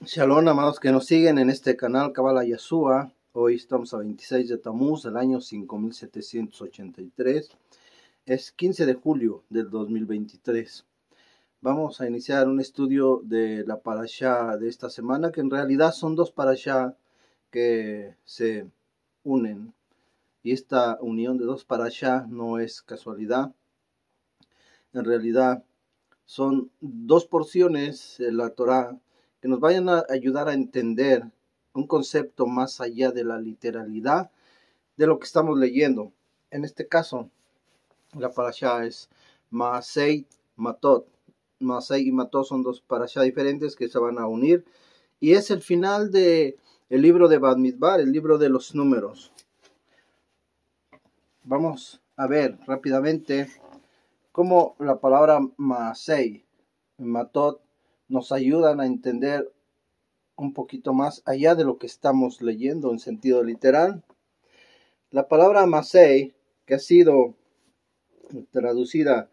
Shalom, amados que nos siguen en este canal Kabbalah Yeshua. Hoy estamos a 26 de Tamuz, el año 5783. Es 15 de julio del 2023. Vamos a iniciar un estudio de la parashá de esta semana, que en realidad son dos parashá que se unen. Y esta unión de dos parashá no es casualidad. En realidad son dos porciones de la Torá que nos vayan a ayudar a entender un concepto más allá de la literalidad de lo que estamos leyendo. En este caso, la parashá es Maasei Matot. Maasei y Matot son dos parashá diferentes que se van a unir, y es el final de el libro de Bamidbar, el libro de los números. Vamos a ver rápidamente cómo la palabra Maasei y Matot nos ayudan a entender un poquito más allá de lo que estamos leyendo en sentido literal. La palabra Masei, que ha sido traducida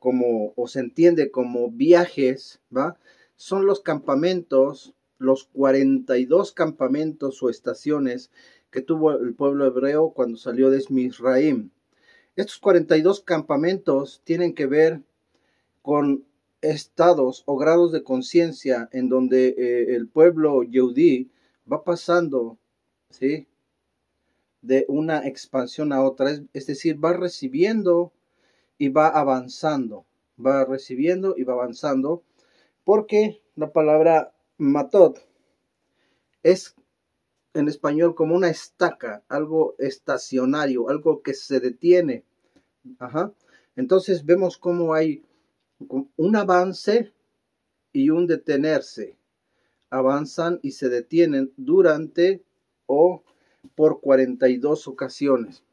como, o se entiende como viajes, ¿va? Son los campamentos, los 42 campamentos o estaciones que tuvo el pueblo hebreo cuando salió de Misraim. Estos 42 campamentos tienen que ver con estados o grados de conciencia en donde el pueblo yehudí va pasando, ¿sí?, de una expansión a otra, es decir, va recibiendo y va avanzando, va recibiendo y va avanzando, porque la palabra matot es en español como una estaca, algo estacionario, algo que se detiene. Entonces vemos cómo hay un avance y un detenerse. Avanzan y se detienen durante o por 42 ocasiones.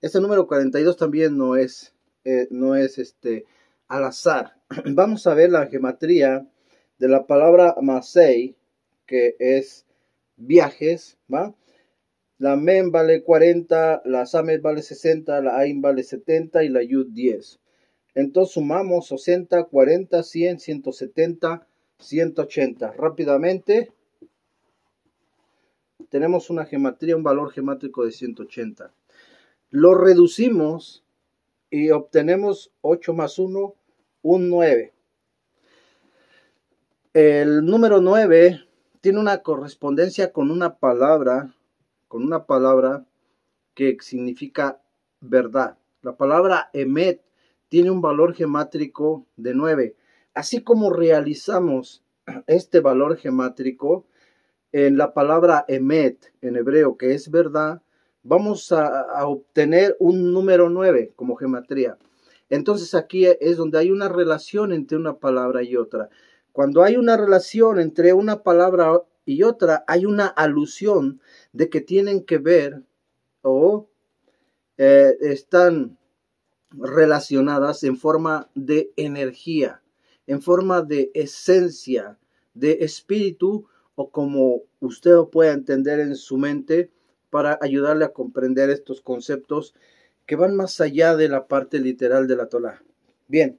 Este número 42 también no es al azar. Vamos a ver la gematría de la palabra Masei, que es viajes, ¿va? La Mem vale 40, la Samet vale 60, la Ain vale 70 y la Yud 10. Entonces sumamos 60, 40, 100, 170, 180. Rápidamente tenemos una gematría, un valor gemátrico de 180. Lo reducimos y obtenemos 8 más 1, un 9. El número 9 tiene una correspondencia con una palabra que significa verdad. La palabra emet tiene un valor gemátrico de 9. Así como realizamos este valor gemátrico en la palabra emet en hebreo, que es verdad, vamos a obtener un número 9 como gematría. Entonces aquí es donde hay una relación entre una palabra y otra. Cuando hay una relación entre una palabra y otra, hay una alusión de que tienen que ver o están relacionadas en forma de energía, en forma de esencia, de espíritu, o como usted lo pueda entender en su mente, para ayudarle a comprender estos conceptos que van más allá de la parte literal de la Torá. Bien,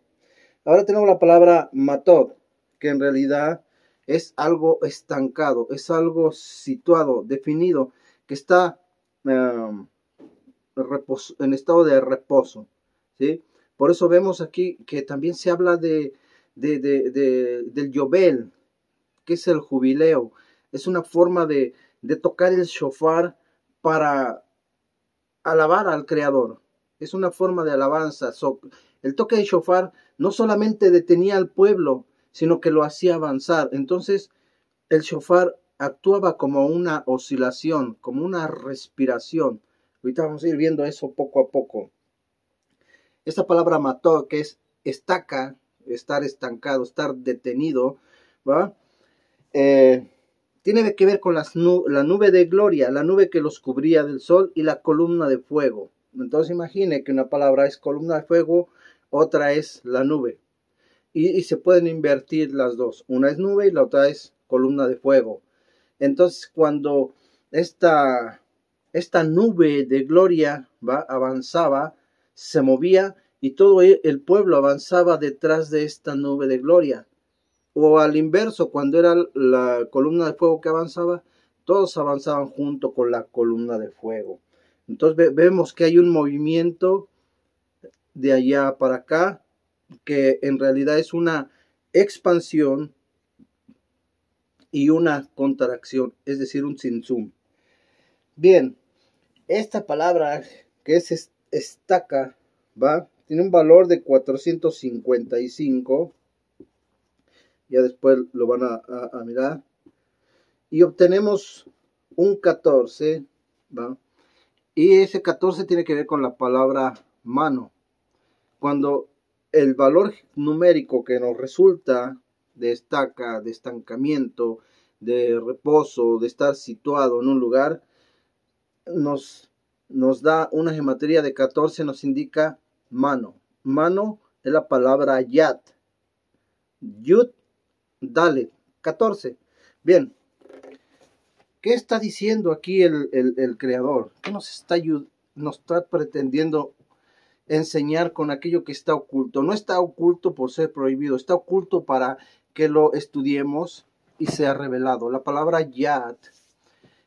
ahora tenemos la palabra matot, que en realidad es algo estancado, es algo situado, definido, que está en estado de reposo, ¿sí? Por eso vemos aquí que también se habla del Yobel, que es el jubileo. Es una forma de tocar el shofar para alabar al Creador. Es una forma de alabanza. El toque de shofar no solamente detenía al pueblo, sino que lo hacía avanzar. Entonces, el shofar actuaba como una oscilación, como una respiración. Ahorita vamos a ir viendo eso poco a poco. Esta palabra mató, que es estaca, estar estancado, estar detenido, ¿va? Tiene que ver con la nube de gloria, la nube que los cubría del sol, y la columna de fuego. Entonces imagine que una palabra es columna de fuego, otra es la nube. Y se pueden invertir las dos. Una es nube y la otra es columna de fuego. Entonces cuando esta nube de gloria avanzaba, se movía, y todo el pueblo avanzaba detrás de esta nube de gloria. O al inverso, cuando era la columna de fuego que avanzaba, todos avanzaban junto con la columna de fuego. Entonces vemos que hay un movimiento de allá para acá, que en realidad es una expansión y una contracción, es decir, un tzimtzum. Bien, esta palabra que es estaca, ¿va? Tiene un valor de 455. Ya después lo van a mirar. Y obtenemos un 14, ¿va? Y ese 14 tiene que ver con la palabra mano. Cuando el valor numérico que nos resulta de estaca, de estancamiento, de reposo, de estar situado en un lugar, nos da una geometría de 14, nos indica mano. Mano es la palabra yad. Yud, dalet, 14. Bien, ¿qué está diciendo aquí el creador? ¿Qué nos está pretendiendo enseñar con aquello que está oculto? No está oculto por ser prohibido, está oculto para que lo estudiemos y sea revelado. La palabra yad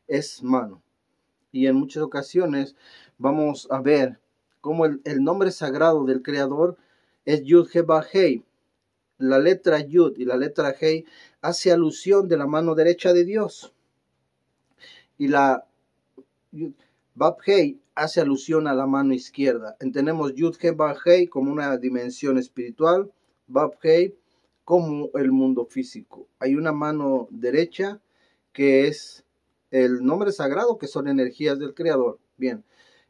es mano. Y en muchas ocasiones vamos a ver cómo el nombre sagrado del creador es Yud-He-Ba-Hei. La letra Yud y la letra Hei hace alusión de la mano derecha de Dios. Y la Bab-Hei hace alusión a la mano izquierda. Entendemos Yud-He-Ba-Hei como una dimensión espiritual, Bab-Hei como el mundo físico. Hay una mano derecha que es el nombre sagrado, que son energías del creador. Bien,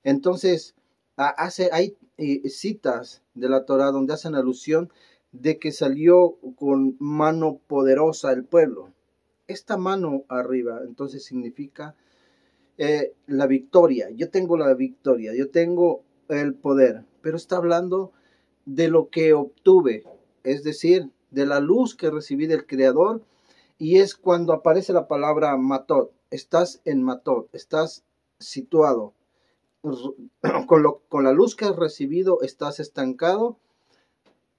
entonces hay citas de la Torah donde hacen alusión de que salió con mano poderosa el pueblo. Esta mano arriba entonces significa la victoria. Yo tengo la victoria, yo tengo el poder, pero está hablando de lo que obtuve, es decir, de la luz que recibí del creador. Y es cuando aparece la palabra matot. Estás en matot, estás situado. Con la luz que has recibido estás estancado,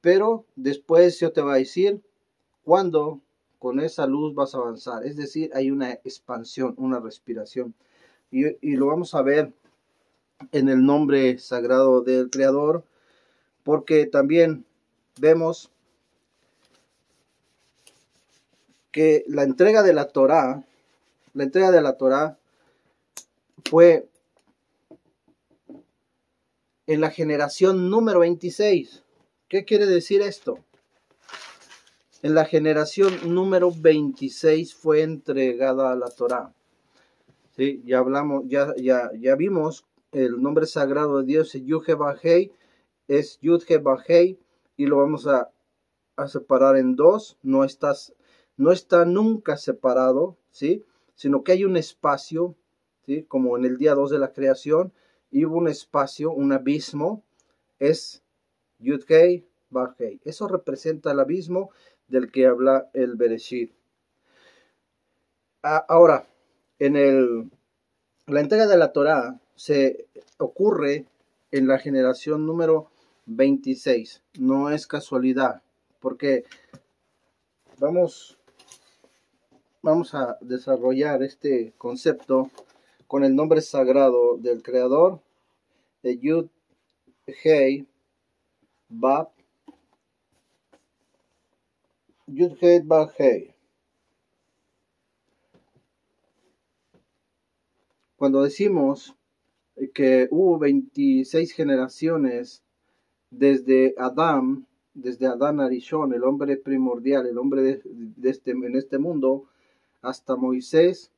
pero después yo te va a decir cuándo con esa luz vas a avanzar. Es decir, hay una expansión, una respiración. Y lo vamos a ver en el nombre sagrado del Creador, porque también vemos que la entrega de la Torá fue en la generación número 26. ¿Qué quiere decir esto? En la generación número 26 fue entregada la Torá. ¿Sí? Ya hablamos, ya vimos el nombre sagrado de Dios, Yud-He-Ba-Hei, es Yud-He-Ba-Hei, y lo vamos a separar en dos. No está nunca separado, ¿sí? Sino que hay un espacio, ¿sí? Como en el día 2 de la creación, y hubo un espacio, un abismo, es Yud-Hei, Ba-Hei. Eso representa el abismo del que habla el Bereshit. Ahora, la entrega de la Torá se ocurre en la generación número 26. No es casualidad, porque vamos a desarrollar este concepto con el nombre sagrado del creador, de Yud, Hei, Bab, Yud, Hei, Bab, Hei. Cuando decimos que hubo 26 generaciones desde Adán Arishon, el hombre primordial, el hombre en este mundo, hasta Moisés,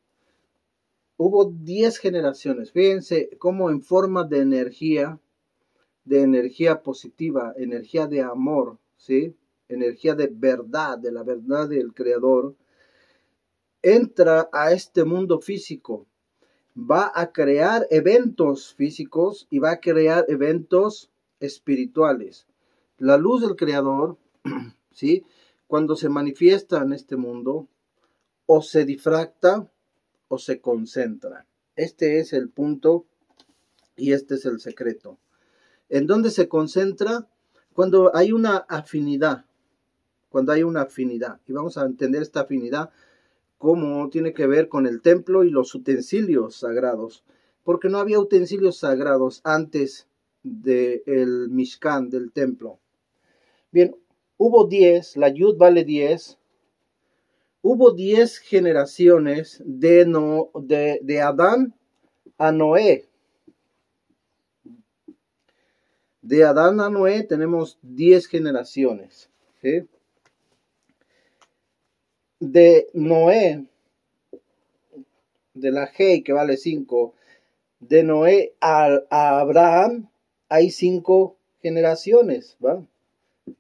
hubo 10 generaciones. Fíjense cómo en forma de energía positiva, energía de amor, ¿sí? Energía de verdad, de la verdad del Creador, entra a este mundo físico. Va a crear eventos físicos y va a crear eventos espirituales. La luz del Creador, ¿sí? Cuando se manifiesta en este mundo, o se difracta o se concentra. Este es el punto y este es el secreto. ¿En dónde se concentra? Cuando hay una afinidad, cuando hay una afinidad. Y vamos a entender esta afinidad cómo tiene que ver con el templo y los utensilios sagrados. Porque no había utensilios sagrados antes del Mishkan, del templo. Bien, hubo 10, la Yud vale 10. Hubo 10 generaciones de Adán a Noé. De Adán a Noé tenemos 10 generaciones. ¿Sí? De Noé, de la Hei, que vale 5, de Noé a Abraham hay 5 generaciones. ¿Va?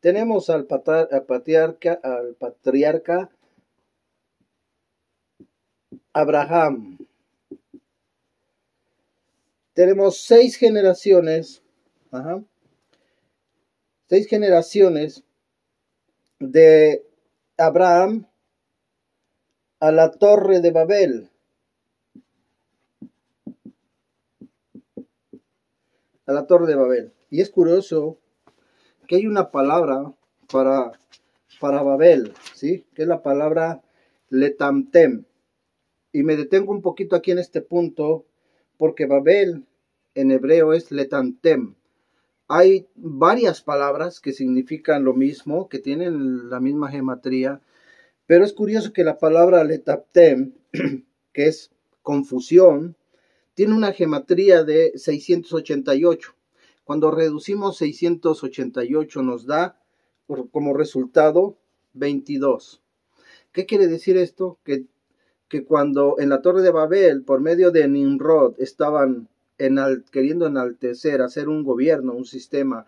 Tenemos al patriarca Abraham. Tenemos 6 generaciones. 6 generaciones de Abraham a la Torre de Babel. A la Torre de Babel. Y es curioso que hay una palabra para Babel, ¿sí? Que es la palabra letamtem. Y me detengo un poquito aquí en este punto, porque Babel en hebreo es letamtem. Hay varias palabras que significan lo mismo, que tienen la misma gematría, pero es curioso que la palabra letamtem, que es confusión, tiene una gematría de 688. Cuando reducimos 688 nos da como resultado 22. ¿Qué quiere decir esto? Que cuando en la Torre de Babel, por medio de Nimrod, estaban queriendo enaltecer, hacer un gobierno, un sistema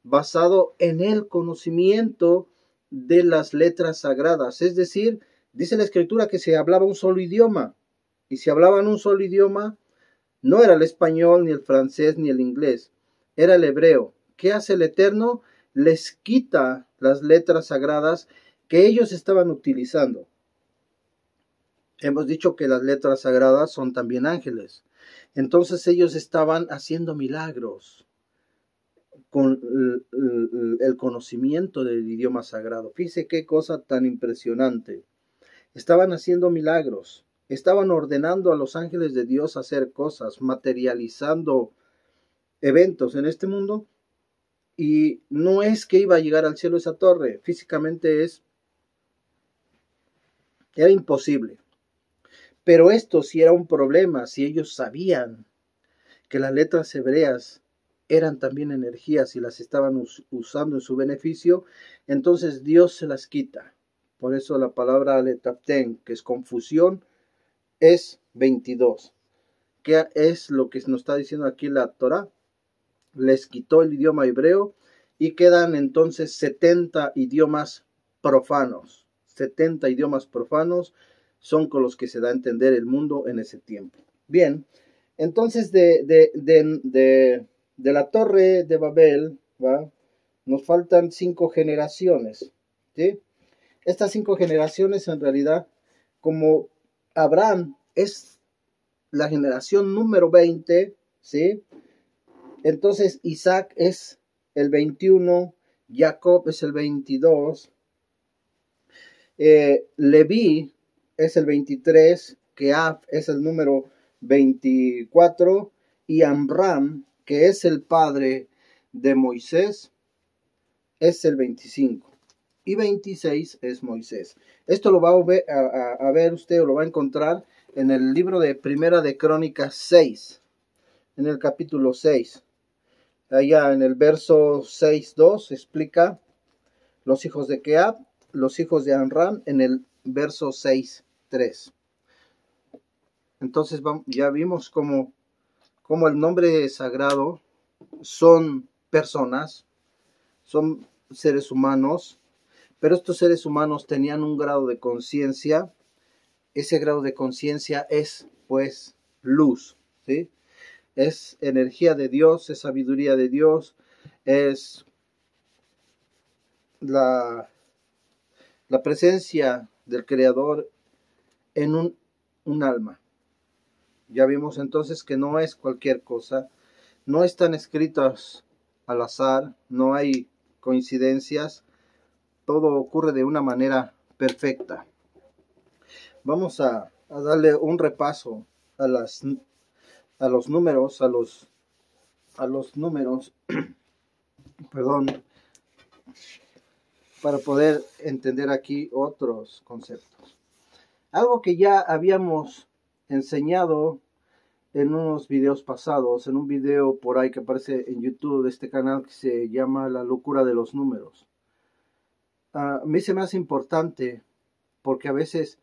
basado en el conocimiento de las letras sagradas. Es decir, dice la Escritura que se hablaba un solo idioma. Y si hablaban un solo idioma, no era el español, ni el francés, ni el inglés. Era el hebreo. ¿Qué hace el Eterno? Les quita las letras sagradas que ellos estaban utilizando. Hemos dicho que las letras sagradas son también ángeles. Entonces ellos estaban haciendo milagros con el conocimiento del idioma sagrado. Fíjese qué cosa tan impresionante. Estaban haciendo milagros. Estaban ordenando a los ángeles de Dios hacer cosas, materializando eventos en este mundo. Y no es que iba a llegar al cielo esa torre. Físicamente era imposible. Pero esto sí era un problema, si ellos sabían que las letras hebreas eran también energías y las estaban usando en su beneficio, entonces Dios se las quita. Por eso la palabra letapten, que es confusión, es 22. ¿Qué es lo que nos está diciendo aquí la Torah? Les quitó el idioma hebreo y quedan entonces 70 idiomas profanos. 70 idiomas profanos son con los que se da a entender el mundo en ese tiempo. Bien, entonces de la Torre de Babel, ¿va? Nos faltan 5 generaciones, ¿sí? Estas 5 generaciones en realidad, como Abraham es la generación número 20, ¿sí? Entonces Isaac es el 21, Jacob es el 22, Leví es el 23, Keaf es el número 24 y Amram, que es el padre de Moisés, es el 25 y 26 es Moisés. Esto lo va a ver usted o lo va a encontrar en el libro de Primera de Crónicas 6, en el capítulo 6. Allá en el verso 6.2 explica los hijos de Keab, los hijos de Amram en el verso 6.3. Entonces ya vimos cómo el nombre sagrado son personas, son seres humanos, pero estos seres humanos tenían un grado de conciencia. Ese grado de conciencia es pues luz, ¿sí? Es energía de Dios, es sabiduría de Dios, es la presencia del Creador en un alma. Ya vimos entonces que no es cualquier cosa, no están escritos al azar, no hay coincidencias, todo ocurre de una manera perfecta. Vamos a darle un repaso a los números, perdón, para poder entender aquí otros conceptos. Algo que ya habíamos enseñado en unos videos pasados, en un video por ahí que aparece en YouTube de este canal que se llama La locura de los números. A mí se me hace importante porque a veces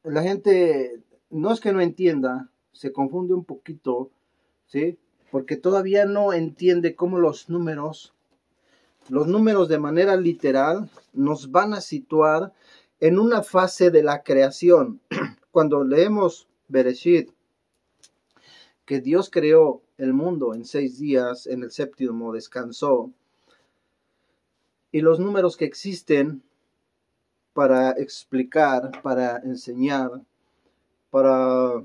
la gente no es que no entienda, se confunde un poquito, ¿sí? Porque todavía no entiende cómo los números de manera literal nos van a situar en una fase de la creación. Cuando leemos Bereshit, que Dios creó el mundo en 6 días, en el séptimo descansó, y los números que existen para explicar, para enseñar, para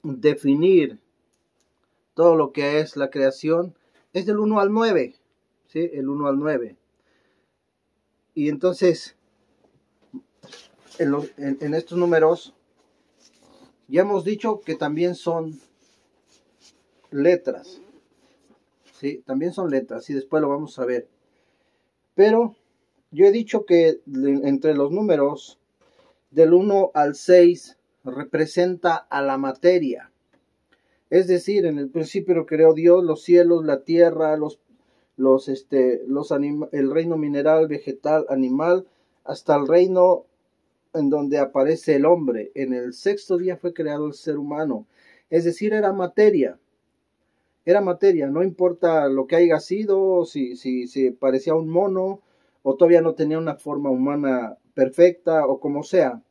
definir todo lo que es la creación, es del 1 al 9, ¿sí? El 1 al 9. Y entonces, en estos números, ya hemos dicho que también son letras, ¿sí? También son letras, y después lo vamos a ver. Pero yo he dicho que entre los números del 1 al 6 representa a la materia. Es decir, en el principio creó Dios los cielos, la tierra, el reino mineral, vegetal, animal, hasta el reino en donde aparece el hombre. En el sexto día fue creado el ser humano. Es decir, era materia. Era materia, no importa lo que haya sido, si parecía un mono, o todavía no tenía una forma humana perfecta, o como sea.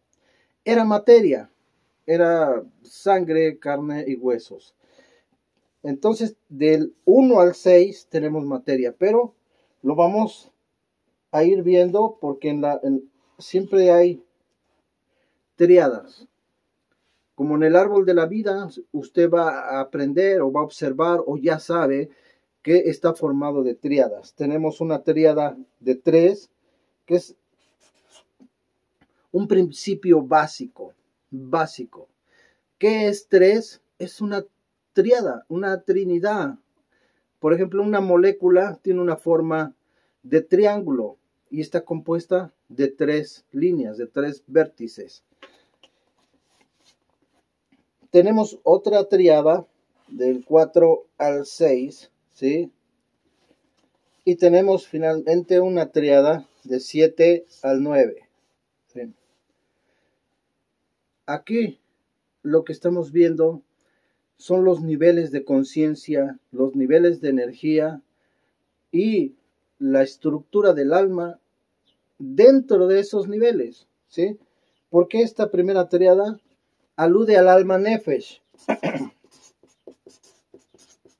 Era materia, era sangre, carne y huesos. Entonces, del 1 al 6 tenemos materia, pero lo vamos a ir viendo porque siempre hay tríadas. Como en el árbol de la vida, usted va a aprender o va a observar o ya sabe que está formado de tríadas. Tenemos una tríada de 3, que es un principio básico. ¿Qué es 3? Es una tríada, una trinidad. Por ejemplo, una molécula tiene una forma de triángulo y está compuesta de 3 líneas, de 3 vértices. Tenemos otra tríada del 4 al 6, ¿sí? Y tenemos finalmente una tríada de 7 al 9. ¿Sí? Aquí lo que estamos viendo son los niveles de conciencia, los niveles de energía y la estructura del alma dentro de esos niveles, ¿sí? Porque esta primera tríada alude al alma Nefesh.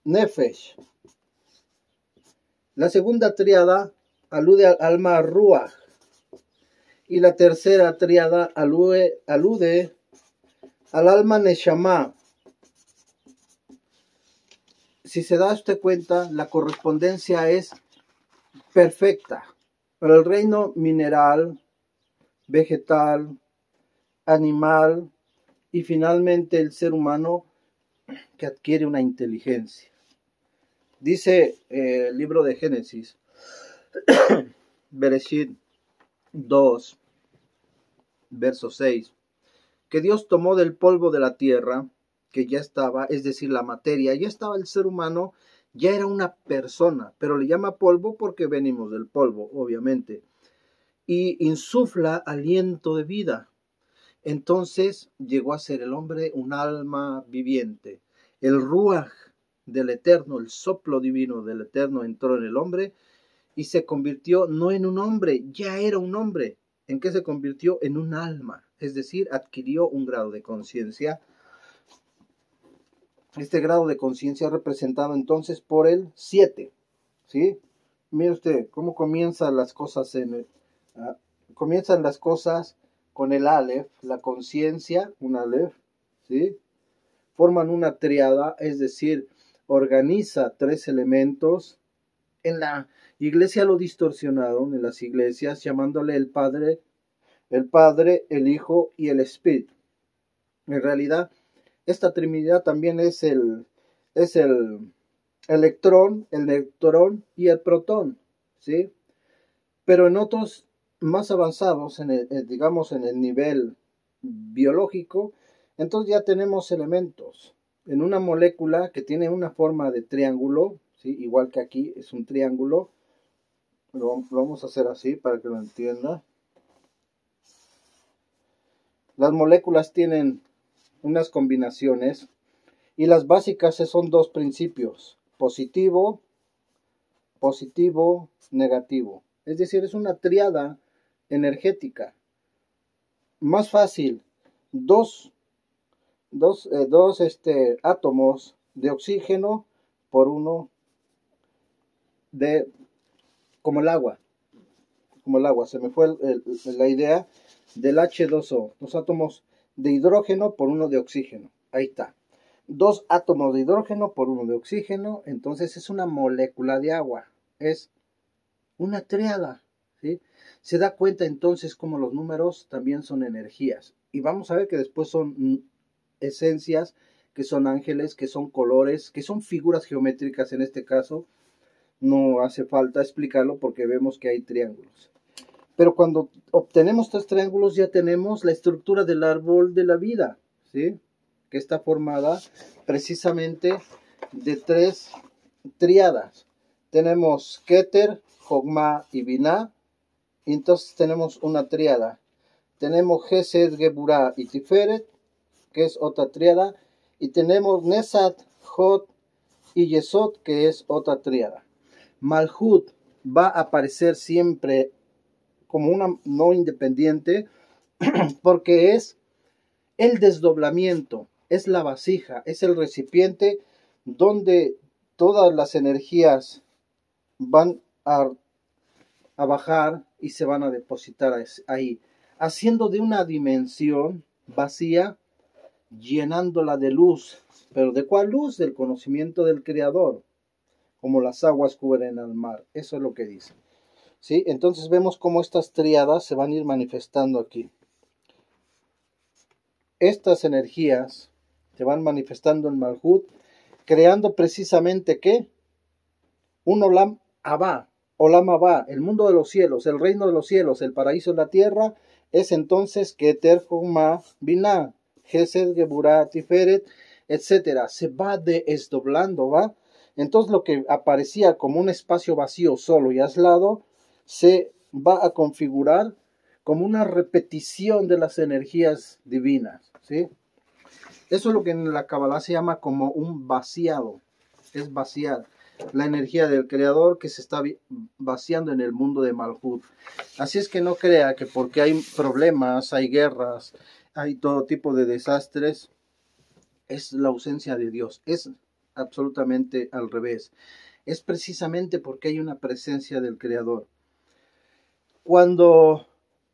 Nefesh. La segunda tríada alude al alma Ruach. Y la tercera tríada alude al alma Neshama. Si se da usted cuenta, la correspondencia es perfecta. Para el reino mineral, vegetal, animal y finalmente el ser humano que adquiere una inteligencia. Dice el libro de Génesis, Bereshit 2, verso 6, que Dios tomó del polvo de la tierra, que ya estaba, es decir, la materia, ya estaba el ser humano, ya era una persona, pero le llama polvo porque venimos del polvo, obviamente, y insufla aliento de vida. Entonces llegó a ser el hombre un alma viviente. El ruaj del Eterno, el soplo divino del Eterno entró en el hombre y se convirtió no en un hombre, ya era un hombre. ¿En qué se convirtió? En un alma, es decir, adquirió un grado de conciencia. Este grado de conciencia representado entonces por el 7, ¿sí? Mire usted cómo comienzan las cosas comienzan las cosas con el Aleph, la conciencia, un Aleph, ¿sí? Forman una triada, es decir, organiza 3 elementos En la iglesia lo distorsionaron, en las iglesias, llamándole el Padre, el Hijo y el Espíritu. En realidad, esta Trinidad también es el electrón, el neutrón y el protón, ¿sí? Pero en otros más avanzados, digamos en el nivel biológico, entonces ya tenemos elementos. En una molécula que tiene una forma de triángulo, ¿sí? Igual que aquí es un triángulo, lo vamos a hacer así para que lo entienda. Las moléculas tienen unas combinaciones y las básicas son dos principios: positivo, negativo. Es decir, es una tríada energética. Más fácil, dos átomos de oxígeno por uno de, como el agua, se me fue la idea del H2O, dos átomos de hidrógeno por uno de oxígeno, ahí está, dos átomos de hidrógeno por uno de oxígeno, entonces es una molécula de agua, es una tríada, ¿sí? Se da cuenta entonces como los números también son energías, y vamos a ver que después son esencias, que son ángeles, que son colores, que son figuras geométricas. En este caso no hace falta explicarlo porque vemos que hay triángulos. Pero cuando obtenemos tres triángulos ya tenemos la estructura del árbol de la vida, ¿sí? Que está formada precisamente de tres tríadas. Tenemos Keter, Jogma y Binah. Y entonces tenemos una tríada. Tenemos Gesed, Geburah y Tiferet, que es otra tríada. Y tenemos Nesat, Hod y Yesod, que es otra tríada. Malhut va a aparecer siempre como una no independiente porque es el desdoblamiento, es la vasija, es el recipiente donde todas las energías van a bajar y se van a depositar ahí, haciendo de una dimensión vacía, llenándola de luz. ¿Pero de cuál luz? Del conocimiento del Creador, como las aguas cubren al mar. Eso es lo que dice. ¿Sí? Entonces vemos cómo estas tríadas se van a ir manifestando aquí. Estas energías se van manifestando en Malhut, creando precisamente ¿qué? Un Olam Abba, el mundo de los cielos, el reino de los cielos, el paraíso en la tierra, es entonces Keter, Jogma, Binah, Gesed, Geburah, Tiferet, etc. Se va desdoblando, ¿va? Entonces lo que aparecía como un espacio vacío, solo y aislado, se va a configurar como una repetición de las energías divinas, ¿sí? Eso es lo que en la Kabbalah se llama como un vaciado, es vaciar la energía del Creador que se está vaciando en el mundo de Malhut. Así es que no crea que porque hay problemas, hay guerras, hay todo tipo de desastres, es la ausencia de Dios. Es absolutamente al revés. Es precisamente porque hay una presencia del Creador. Cuando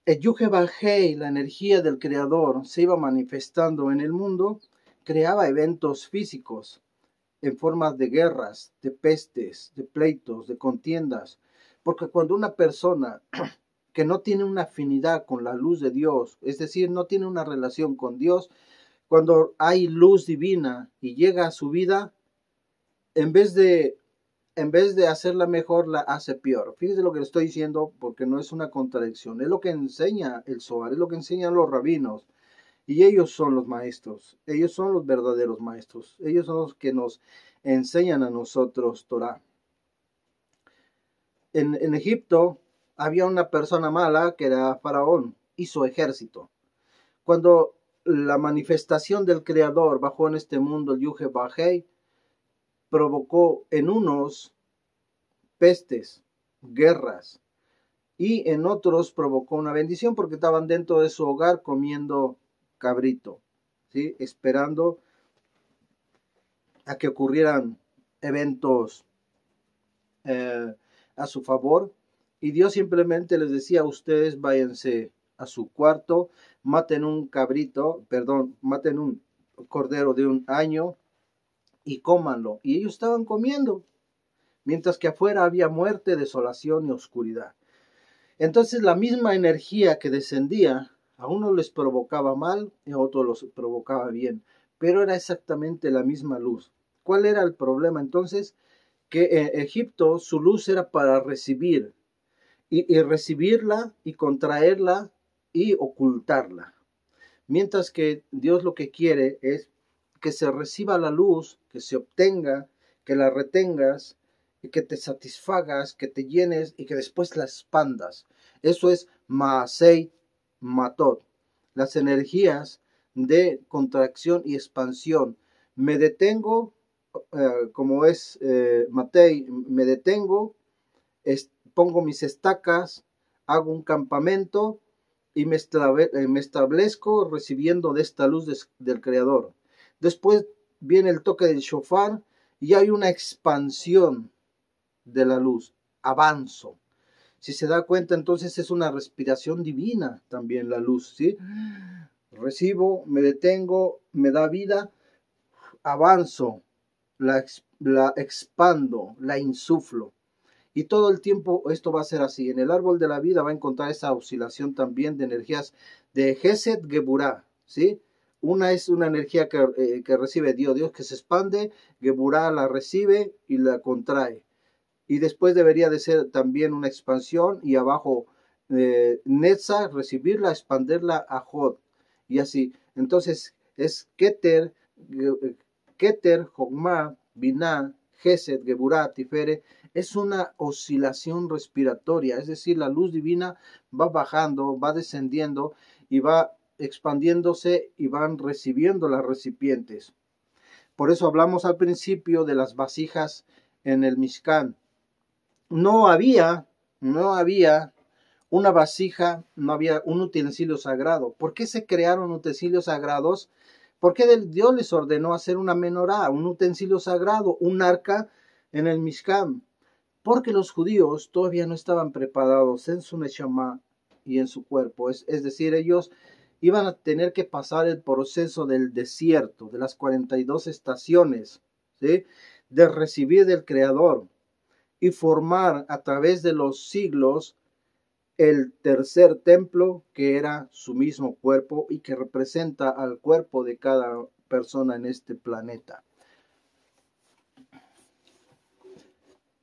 el Yuhebahei, la energía del Creador, se iba manifestando en el mundo, creaba eventos físicos en formas de guerras, de pestes, de pleitos, de contiendas. Porque cuando una persona que no tiene una afinidad con la luz de Dios, es decir, no tiene una relación con Dios, cuando hay luz divina y llega a su vida, en vez de hacerla mejor, la hace peor. Fíjese lo que le estoy diciendo, porque no es una contradicción. Es lo que enseña el Zohar, es lo que enseñan los rabinos. Y ellos son los maestros, ellos son los verdaderos maestros. Ellos son los que nos enseñan a nosotros Torah. En Egipto había una persona mala que era Faraón y su ejército. Cuando la manifestación del Creador bajó en este mundo, el Yuhebahei, provocó en unos pestes, guerras, y en otros provocó una bendición porque estaban dentro de su hogar comiendo cabrito, ¿sí? Esperando a que ocurrieran eventos a su favor, y Dios simplemente les decía: ustedes váyanse a su cuarto, maten un cordero de un año y cómanlo. Y ellos estaban comiendo, mientras que afuera había muerte, desolación y oscuridad. Entonces la misma energía que descendía, a unos les provocaba mal y a otros los provocaba bien, pero era exactamente la misma luz. ¿Cuál era el problema entonces? Que en Egipto su luz era para recibir, y recibirla y contraerla y ocultarla. Mientras que Dios lo que quiere es que se reciba la luz, que se obtenga, que la retengas, y que te satisfagas, que te llenes y que después la expandas. Eso es Maasei Matot, las energías de contracción y expansión. Me detengo, como es Matei, me detengo, pongo mis estacas, hago un campamento y me establezco recibiendo de esta luz del Creador. Después viene el toque del shofar y hay una expansión de la luz, avanzo. Si se da cuenta, entonces es una respiración divina también la luz, ¿sí? Recibo, me detengo, me da vida, avanzo, la expando, la insuflo. Y todo el tiempo esto va a ser así. En el árbol de la vida va a encontrar esa oscilación también de energías de Gesed Geburah, ¿sí? Una es una energía que recibe Dios que se expande, Geburah la recibe y la contrae. Y después debería de ser también una expansión y abajo Netza, recibirla, expandirla a Jod. Y así. Entonces es Keter, Jogma, Binah, Gesed, Geburah, Tiferet. Es una oscilación respiratoria, es decir, la luz divina va bajando, va descendiendo y va expandiéndose y van recibiendo las recipientes. Por eso hablamos al principio de las vasijas en el Mishkan. No había una vasija, no había un utensilio sagrado. ¿Por qué se crearon utensilios sagrados? Porque Dios les ordenó hacer una menorá, un utensilio sagrado, un arca en el Mishkan. Porque los judíos todavía no estaban preparados en su neshama y en su cuerpo. Es decir, ellos iban a tener que pasar el proceso del desierto, de las 42 estaciones, ¿sí? De recibir del Creador y formar a través de los siglos el tercer templo, que era su mismo cuerpo y que representa al cuerpo de cada persona en este planeta.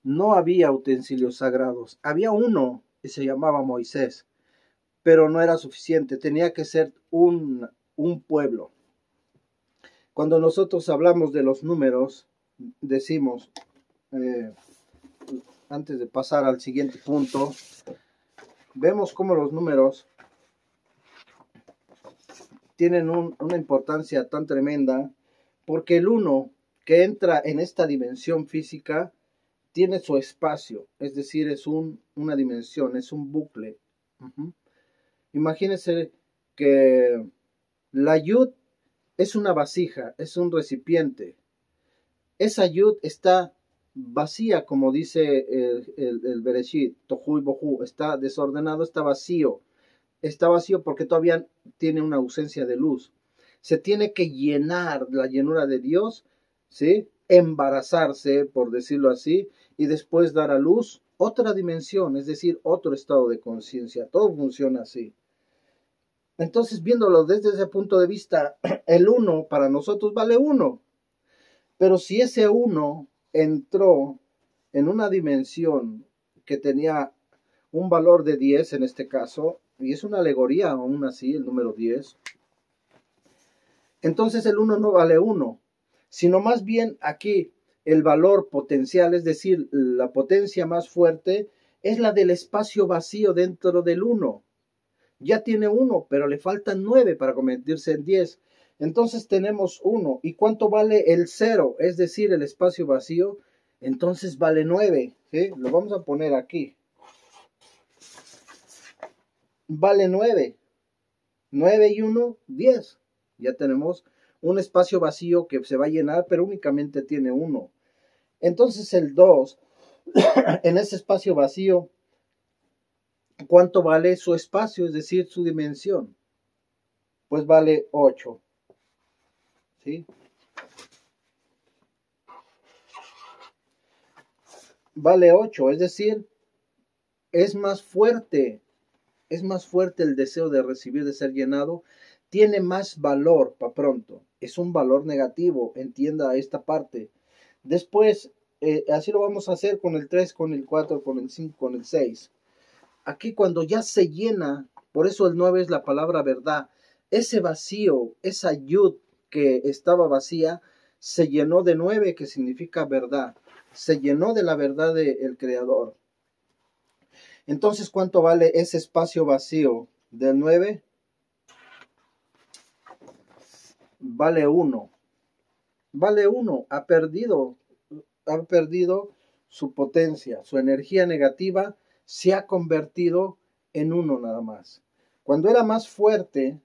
No había utensilios sagrados. Había uno que se llamaba Moisés, pero no era suficiente. Tenía que ser un pueblo. Cuando nosotros hablamos de los números, decimos, antes de pasar al siguiente punto, vemos cómo los números tienen una importancia tan tremenda, porque el 1 que entra en esta dimensión física tiene su espacio, es decir, es una dimensión, es un bucle. Imagínense que la yud es una vasija, es un recipiente. Esa yud está vacía, como dice el Bereshit, Tohu y Bohu, está desordenado, está vacío. Está vacío porque todavía tiene una ausencia de luz. Se tiene que llenar la llenura de Dios, ¿sí? Embarazarse, por decirlo así, y después dar a luz otra dimensión, es decir, otro estado de conciencia. Todo funciona así. Entonces, viéndolo desde ese punto de vista, el 1 para nosotros vale 1. Pero si ese 1 entró en una dimensión que tenía un valor de 10 en este caso, y es una alegoría aún así, el número 10, entonces el 1 no vale 1, sino más bien aquí el valor potencial, es decir, la potencia más fuerte, es la del espacio vacío dentro del 1. Ya tiene 1, pero le faltan 9 para convertirse en 10. Entonces tenemos 1. ¿Y cuánto vale el 0? Es decir, el espacio vacío. Entonces vale 9. ¿Sí? Lo vamos a poner aquí. Vale 9. 9 y 1, 10. Ya tenemos un espacio vacío que se va a llenar, pero únicamente tiene 1. Entonces el 2, en ese espacio vacío, ¿cuánto vale su espacio? Es decir, su dimensión. Pues vale 8. ¿Sí? vale 8, es decir, es más fuerte el deseo de recibir, de ser llenado, tiene más valor para pronto, es un valor negativo, entienda esta parte. Después, así lo vamos a hacer con el 3, con el 4, con el 5, con el 6. Aquí cuando ya se llena, por eso el 9 es la palabra verdad, ese vacío, esa yud que estaba vacía, se llenó de 9, que significa verdad, se llenó de la verdad del Creador. Entonces, ¿cuánto vale ese espacio vacío del 9? Vale 1. Vale 1. Ha perdido su potencia, su energía negativa se ha convertido en 1 nada más. Cuando era más fuerte,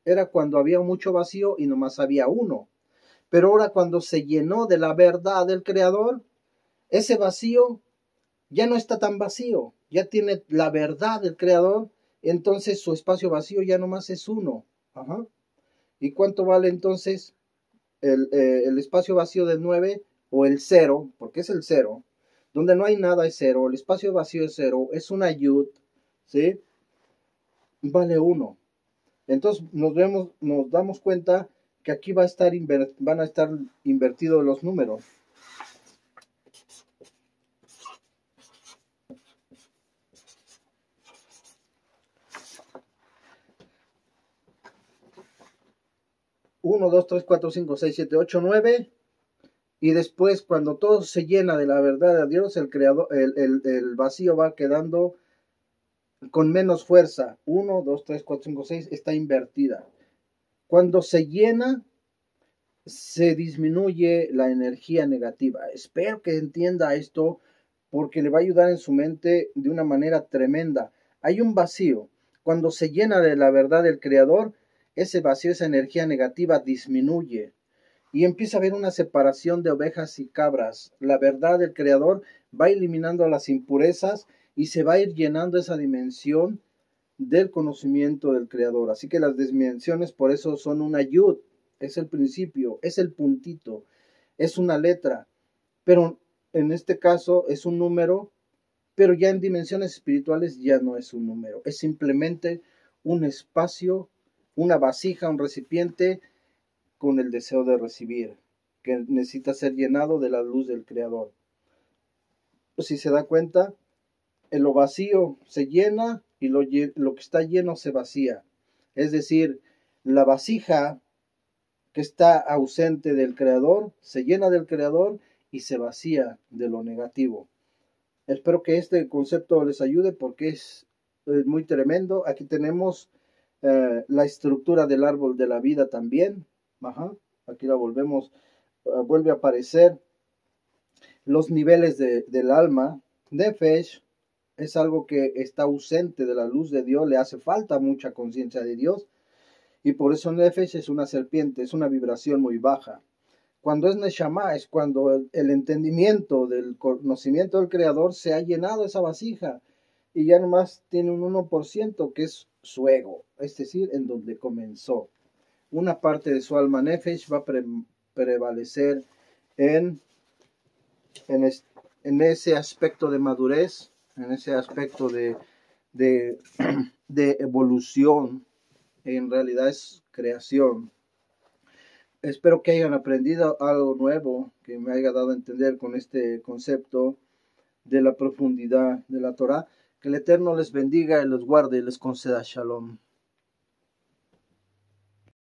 era cuando había mucho vacío y nomás había 1. Pero ahora cuando se llenó de la verdad del Creador, ese vacío ya no está tan vacío, ya tiene la verdad del Creador, entonces su espacio vacío ya nomás es 1. Ajá. ¿Y cuánto vale entonces el espacio vacío del 9 o el 0? Porque es el 0. Donde no hay nada es 0, el espacio vacío es 0, es una yud, ¿sí? Vale 1. Entonces nos damos cuenta que aquí van a estar invertidos los números. Uno, 2, 3, 4, 5, 6, 7, 8, 9. Y después, cuando todo se llena de la verdad de Dios, el creador, el vacío va quedando con menos fuerza. 1, 2, 3, 4, 5, 6 está invertida. Cuando se llena, se disminuye la energía negativa. Espero que entienda esto porque le va a ayudar en su mente de una manera tremenda. Hay un vacío. Cuando se llena de la verdad del Creador, ese vacío, esa energía negativa disminuye y empieza a haber una separación de ovejas y cabras. La verdad del Creador va eliminando las impurezas y se va a ir llenando esa dimensión del conocimiento del Creador. Así que las dimensiones por eso son una yud, es el principio, es el puntito, es una letra, pero en este caso es un número, pero ya en dimensiones espirituales ya no es un número, es simplemente un espacio, una vasija, un recipiente con el deseo de recibir, que necesita ser llenado de la luz del Creador. Si se da cuenta, en lo vacío se llena y lo que está lleno se vacía. Es decir, la vasija que está ausente del Creador se llena del Creador y se vacía de lo negativo. Espero que este concepto les ayude porque es muy tremendo. Aquí tenemos la estructura del árbol de la vida también. Ajá. Aquí la vuelve a aparecer. Los niveles del alma. Nefesh es algo que está ausente de la luz de Dios, le hace falta mucha conciencia de Dios. Y por eso Nefesh es una serpiente, es una vibración muy baja. Cuando es Neshama es cuando el entendimiento del conocimiento del Creador se ha llenado esa vasija y ya nomás tiene un 1% que es su ego, es decir, en donde comenzó. Una parte de su alma Nefesh va a prevalecer en ese aspecto de madurez, en ese aspecto de evolución, en realidad es creación. Espero que hayan aprendido algo nuevo, que me haya dado a entender con este concepto de la profundidad de la Torah. Que el Eterno les bendiga y los guarde y les conceda shalom.